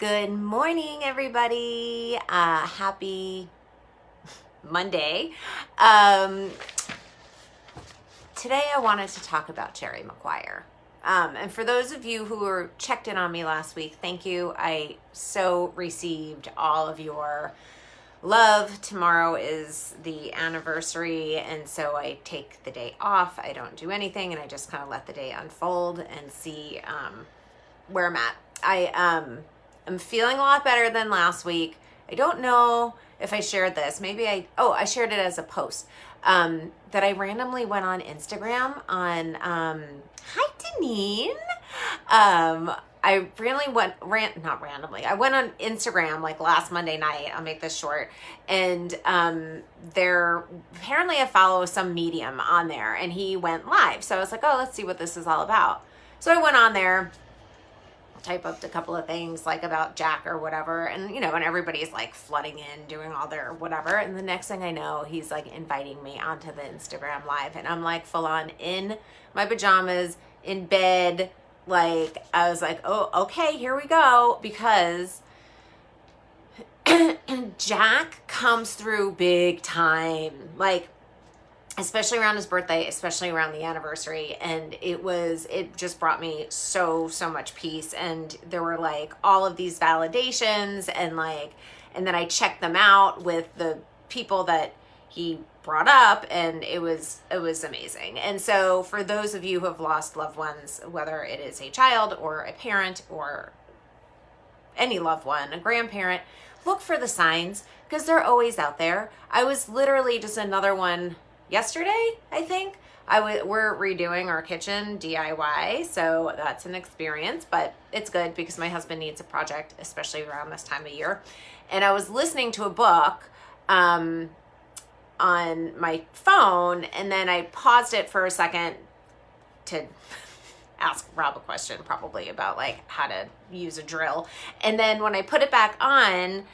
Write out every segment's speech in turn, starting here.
Good morning, everybody. Happy Monday. Today I wanted to talk about Jerry Maguire. And for those of you who were checked in on me last week, thank you. I so received all of your love. Tomorrow is the anniversary, and so I take the day off. I don't do anything, and I just kind of let the day unfold and see where I'm at. I'm feeling a lot better than last week. I don't know if I shared this. Maybe I shared it as a post that I randomly went on Instagram on, hi Deneen. I really not randomly. I went on Instagram like last Monday night. I'll make this short. And there apparently I follow some medium on there, and he went live. So I was like, oh, let's see what this is all about. So I went on there, type up a couple of things like about Jack or whatever, and and everybody's like flooding in, doing all their whatever, and the next thing I know, he's like inviting me onto the Instagram live, and I'm like full on in my pajamas, in bed. Like, I was like, oh, okay, here we go, because Jack comes through big time, like especially around his birthday, especially around the anniversary. And it just brought me so much peace. And there were like all of these validations, and then I checked them out with the people that he brought up, and it was amazing. And so for those of you who have lost loved ones, whether it is a child or a parent or any loved one, a grandparent, look for the signs, because they're always out there. I was literally just another one yesterday, I think. We're redoing our kitchen DIY, so that's an experience, but it's good because my husband needs a project, especially around this time of year. And I was listening to a book on my phone, and then I paused it for a second to ask Rob a question, probably about like how to use a drill. And then when I put it back on,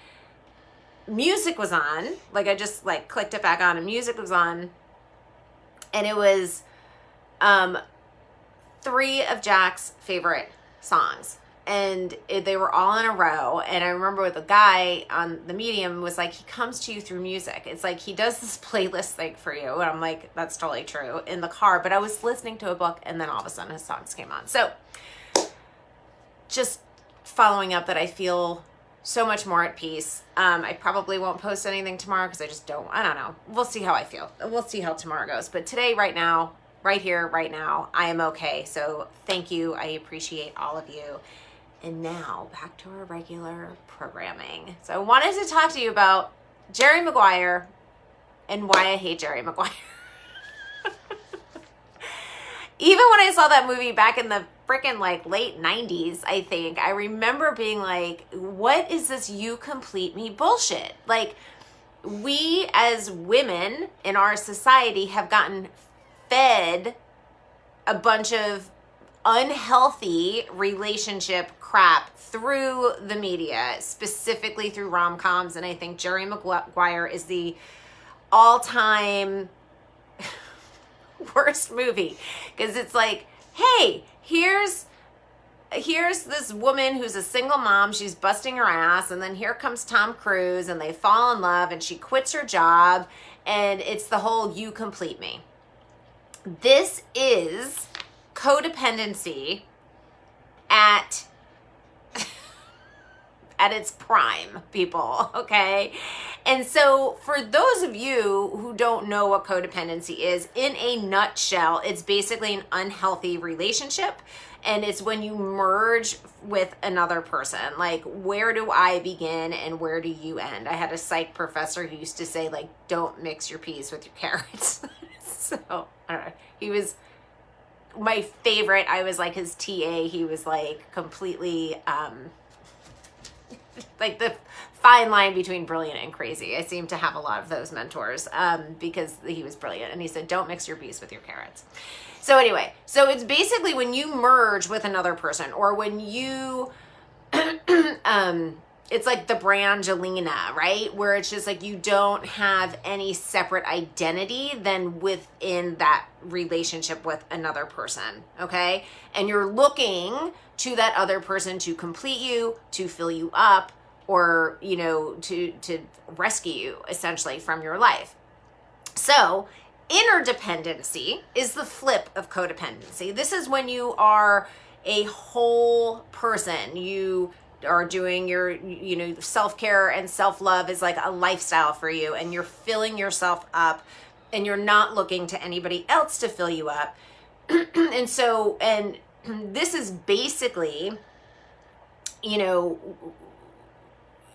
music was on. Like, I just like clicked it back on, and music was on. And it was 3 of Jack's favorite songs. And they were all in a row. And I remember with the guy on the medium was like, he comes to you through music. It's like he does this playlist thing for you. And I'm like, that's totally true, in the car. But I was listening to a book, and then all of a sudden his songs came on. So just following up that I feel so much more at peace. I probably won't post anything tomorrow because I don't know. We'll see how I feel. We'll see how tomorrow goes. But today, right now, right here, right now, I am okay. So thank you. I appreciate all of you. And now back to our regular programming. So I wanted to talk to you about Jerry Maguire and why I hate Jerry Maguire. Even when I saw that movie back in the freaking like late 90s, I think, I remember being like, what is this you complete me bullshit? Like, we as women in our society have gotten fed a bunch of unhealthy relationship crap through the media, specifically through rom-coms. And I think Jerry Maguire is the all-time worst movie, because it's like, hey, here's this woman who's a single mom, she's busting her ass, and then here comes Tom Cruise, and they fall in love, and she quits her job, and it's the whole you complete me. This is codependency at its prime, people, okay? And so for those of you who don't know what codependency is, in a nutshell, it's basically an unhealthy relationship, and it's when you merge with another person. Like, where do I begin and where do you end? I had a psych professor who used to say, like, don't mix your peas with your carrots. So, I don't know. He was my favorite. I was like his TA. He was like completely like the fine line between brilliant and crazy. I seem to have a lot of those mentors because he was brilliant. And he said, don't mix your peas with your carrots. So anyway, so it's basically when you merge with another person, or when you it's like the Brangelina, right? Where it's just like you don't have any separate identity than within that relationship with another person, okay? And you're looking to that other person to complete you, to fill you up, or, you know, to rescue you essentially from your life. So interdependency is the flip of codependency. This is when you are a whole person. You are doing your, you know, self-care and self-love is like a lifestyle for you, and you're filling yourself up and you're not looking to anybody else to fill you up. And so, and this is basically, you know,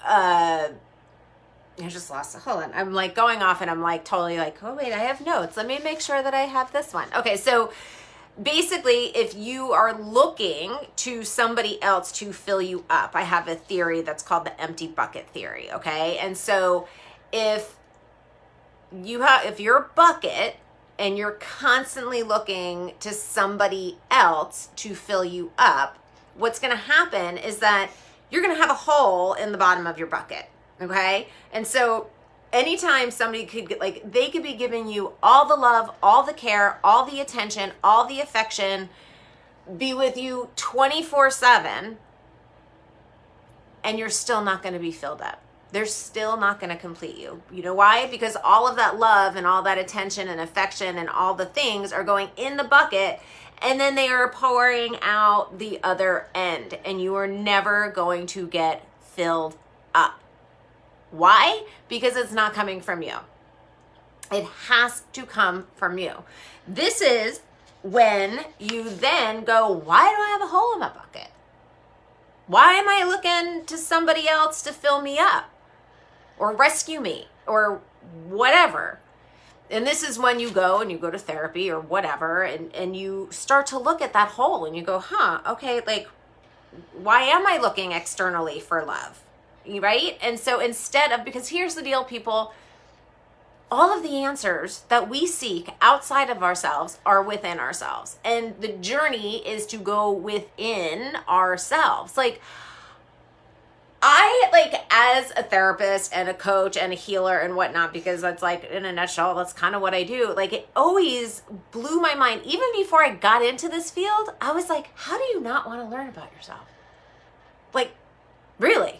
I just lost it. Hold on. I'm like going off and I'm like totally like, oh wait, I have notes. Let me make sure that I have this one. Okay. So basically, if you are looking to somebody else to fill you up, I have a theory that's called the empty bucket theory. Okay. And so if you're a bucket and you're constantly looking to somebody else to fill you up, what's going to happen is that you're going to have a hole in the bottom of your bucket. Okay. And so anytime somebody could get, like, they could be giving you all the love, all the care, all the attention, all the affection, be with you 24/7, and you're still not going to be filled up. They're still not going to complete you. You know why? Because all of that love and all that attention and affection and all the things are going in the bucket, and then they are pouring out the other end, and you are never going to get filled up. Why? Because it's not coming from you. It has to come from you. This is when you then go, why do I have a hole in my bucket? Why am I looking to somebody else to fill me up or rescue me or whatever? And this is when you go to therapy or whatever, and you start to look at that hole and you go, okay, like, why am I looking externally for love? Right? And so instead of, because here's the deal, people, all of the answers that we seek outside of ourselves are within ourselves. And the journey is to go within ourselves. Like, as a therapist and a coach and a healer and whatnot, because that's like, in a nutshell, that's kind of what I do. Like, it always blew my mind. Even before I got into this field, I was like, how do you not want to learn about yourself? Like, really?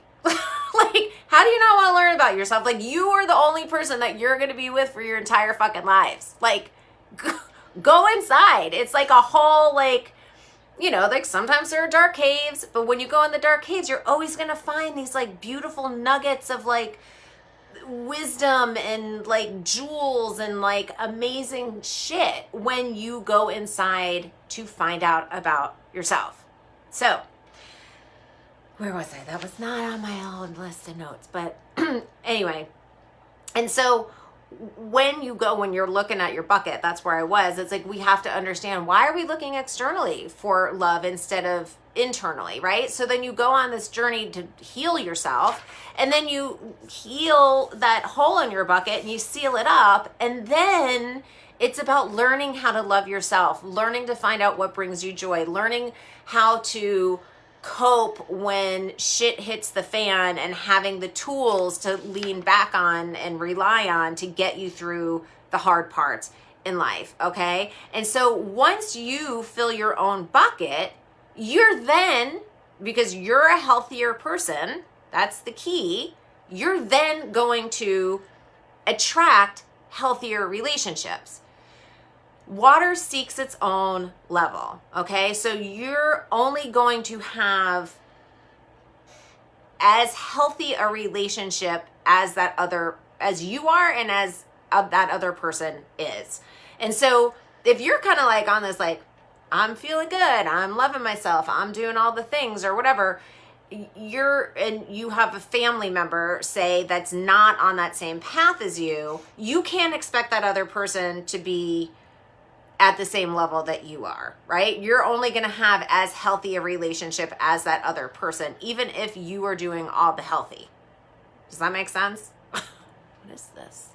Like, how do you not want to learn about yourself? Like, you are the only person that you're going to be with for your entire fucking lives. Like, go inside. It's like a whole, like, you know, like sometimes there are dark caves, but when you go in the dark caves, you're always going to find these like beautiful nuggets of like wisdom and like jewels and like amazing shit when you go inside to find out about yourself. So, where was I? That was not on my own list of notes, but anyway. And so when you're looking at your bucket, that's where I was. It's like, we have to understand, why are we looking externally for love instead of internally, right? So then you go on this journey to heal yourself, and then you heal that hole in your bucket and you seal it up. And then it's about learning how to love yourself, learning to find out what brings you joy, learning how to cope when shit hits the fan, and having the tools to lean back on and rely on to get you through the hard parts in life. Okay. And so once you fill your own bucket, you're then, because you're a healthier person, that's the key, you're then going to attract healthier relationships. Water seeks its own level, okay? So you're only going to have as healthy a relationship as you are and as that other person is. And so if you're kind of like on this, like, I'm feeling good, I'm loving myself, I'm doing all the things or whatever, you have a family member, say, that's not on that same path as you can't expect that other person to be at the same level that you are, right? You're only going to have as healthy a relationship as that other person, even if you are doing all the healthy. Does that make sense? What is this?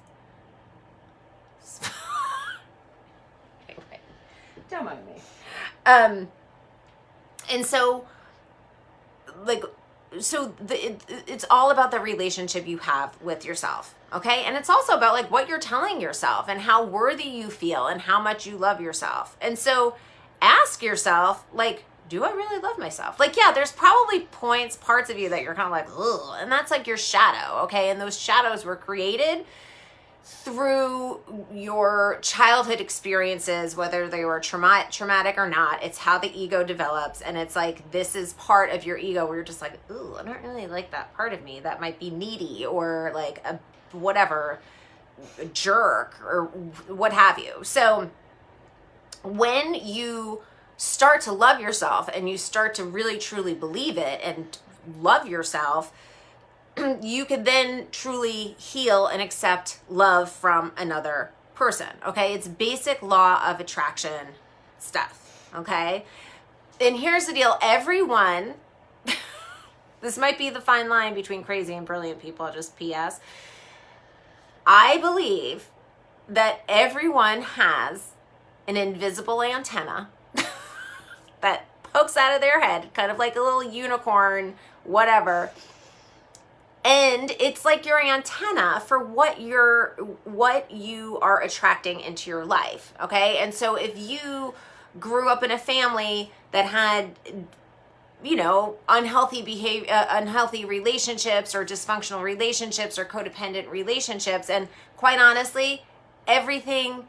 Anyway, don't mind me. And so, like, it's all about the relationship you have with yourself, okay? And it's also about like what you're telling yourself and how worthy you feel and how much you love yourself. And so ask yourself, like, do I really love myself? Like, yeah, there's probably parts of you that you're kind of like, ugh, and that's like your shadow, okay? And those shadows were created through your childhood experiences, whether they were traumatic or not. It's how the ego develops, and it's like, this is part of your ego where you're just like, ooh, I don't really like that part of me. That might be needy or like a whatever, a jerk or what have you. So when you start to love yourself and you start to really truly believe it and love yourself, you can then truly heal and accept love from another person, okay? It's basic law of attraction stuff, okay? And here's the deal, everyone, this might be the fine line between crazy and brilliant people, just PS. I believe that everyone has an invisible antenna that pokes out of their head, kind of like a little unicorn, whatever. And it's like your antenna for what you are attracting into your life, okay? And so if you grew up in a family that had, you know, unhealthy behavior, unhealthy relationships or dysfunctional relationships or codependent relationships, and quite honestly, everything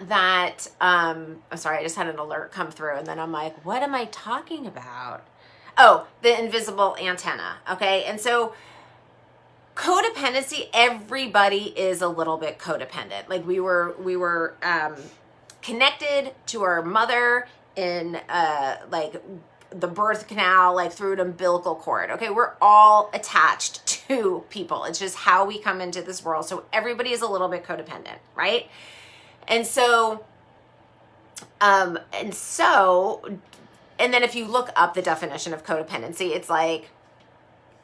that, I'm sorry, I just had an alert come through and then I'm like, what am I talking about? Oh, the invisible antenna, okay? And so codependency, everybody is a little bit codependent. Like we were connected to our mother in like the birth canal, like through an umbilical cord, okay? We're all attached to people. It's just how we come into this world. So everybody is a little bit codependent, right? And so, and then if you look up the definition of codependency, it's like,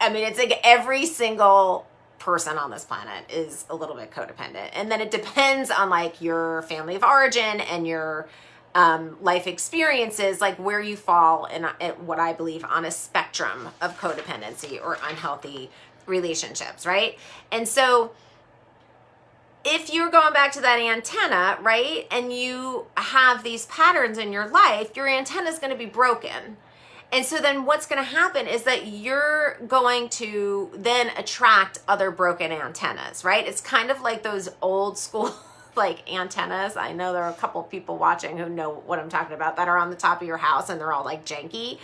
I mean, it's like every single person on this planet is a little bit codependent. And then it depends on like your family of origin and your life experiences, like where you fall in what I believe on a spectrum of codependency or unhealthy relationships, right? And so if you're going back to that antenna, right, and you have these patterns in your life, your antenna is going to be broken. And so then what's going to happen is that you're going to then attract other broken antennas, right? It's kind of like those old school like antennas. I know there are a couple people watching who know what I'm talking about that are on the top of your house and they're all like janky.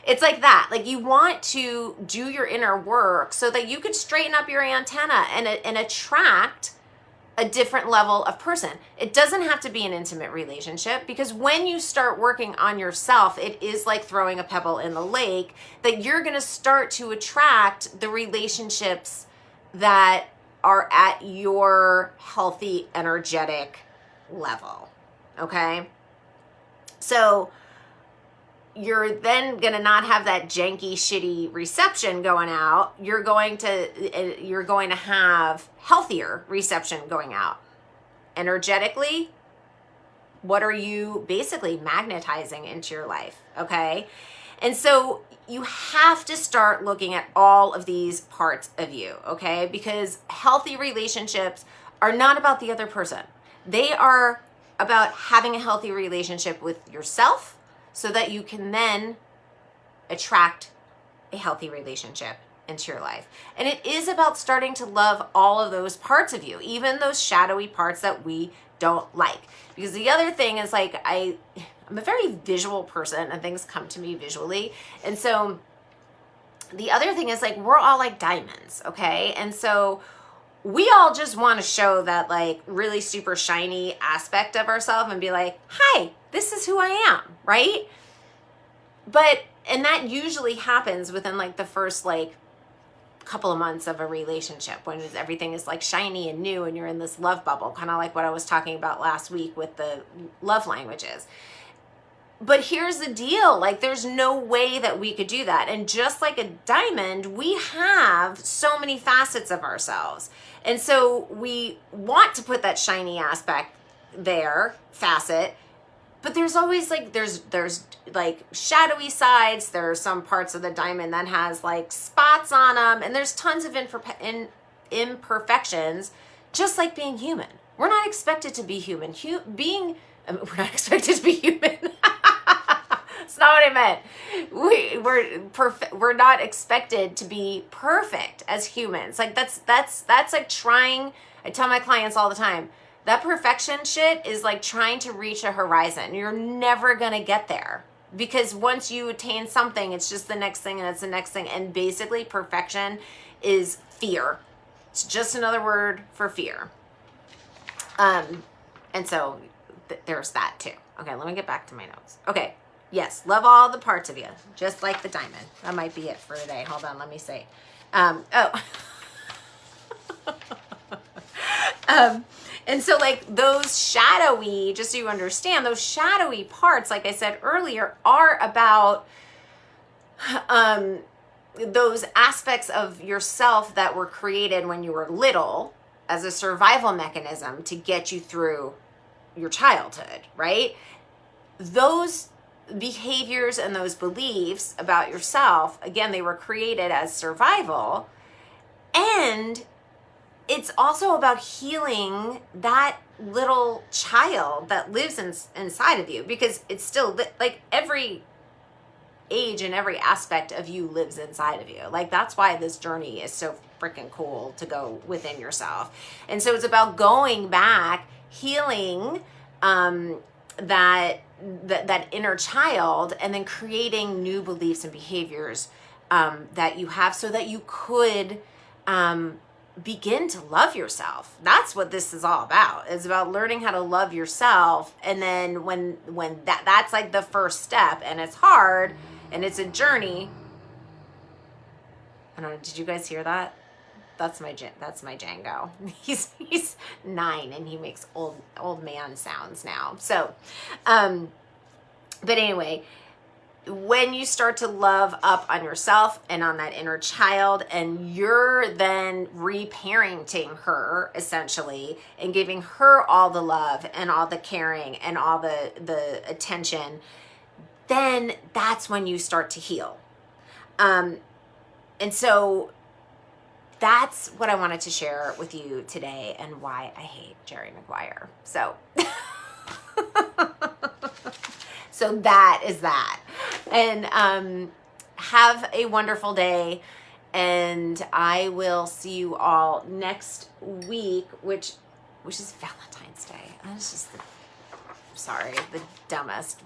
It's like that. Like you want to do your inner work so that you could straighten up your antenna and attract a different level of person. It doesn't have to be an intimate relationship, because when you start working on yourself, it is like throwing a pebble in the lake, that you're going to start to attract the relationships that are at your healthy, energetic level. Okay? So you're then going to not have that janky, shitty reception going out. You're going to have healthier reception going out. Energetically, what are you basically magnetizing into your life? Okay? And so you have to start looking at all of these parts of you, okay? Because healthy relationships are not about the other person. They are about having a healthy relationship with yourself, so that you can then attract a healthy relationship into your life. And it is about starting to love all of those parts of you, even those shadowy parts that we don't like. Because the other thing is, like, I'm a very visual person and things come to me visually. And so the other thing is, like, we're all like diamonds, okay? And so we all just want to show that like really super shiny aspect of ourselves and be like, hi, this is who I am, right? And that usually happens within like the first like couple of months of a relationship, when everything is like shiny and new and you're in this love bubble, kind of like what I was talking about last week with the love languages. But here's the deal, like there's no way that we could do that. And just like a diamond, we have so many facets of ourselves. And so we want to put that shiny aspect there, facet, but there's always like, there's like shadowy sides. There are some parts of the diamond that has like spots on them, and there's tons of imperfections, just like being human. We're not expected to be human. We're not expected to be human. That's not what I meant. We're not expected to be perfect as humans. Like that's like trying. I tell my clients all the time, that perfection shit is like trying to reach a horizon. You're never gonna get there, because once you attain something, it's just the next thing and it's the next thing. And basically, perfection is fear. It's just another word for fear. And so there's that too. Okay, let me get back to my notes. Okay, yes, love all the parts of you, just like the diamond. That might be it for today. Hold on, let me see. And so like those shadowy, just so you understand, those shadowy parts, like I said earlier, are about those aspects of yourself that were created when you were little as a survival mechanism to get you through your childhood, right? Those behaviors and those beliefs about yourself, again, they were created as survival. And it's also about healing that little child that lives inside of you, because it's still like every age and every aspect of you lives inside of you. Like that's why this journey is so freaking cool to go within yourself. And so it's about going back, healing that inner child, and then creating new beliefs and behaviors that you have, so that you could begin to love yourself. That's what this is all about. It's about learning how to love yourself. And then when that's like the first step, and it's hard and it's a journey. I don't know, did you guys hear that? That's my Django. He's 9 and he makes old man sounds now. So, but anyway, when you start to love up on yourself and on that inner child, and you're then reparenting her essentially, and giving her all the love and all the caring and all the attention, then that's when you start to heal. And so that's what I wanted to share with you today, and why I hate Jerry Maguire. So, so that is that. And have a wonderful day, and I will see you all next week, which is Valentine's Day. It's just the dumbest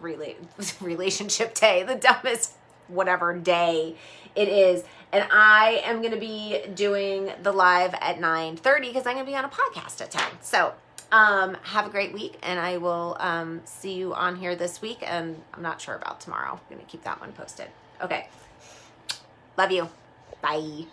relationship day, the dumbest whatever day it is. And I am going to be doing the live at 9:30 because I'm going to be on a podcast at 10. So have a great week, and I will see you on here this week, and I'm not sure about tomorrow. I'm going to keep that one posted. Okay. Love you. Bye.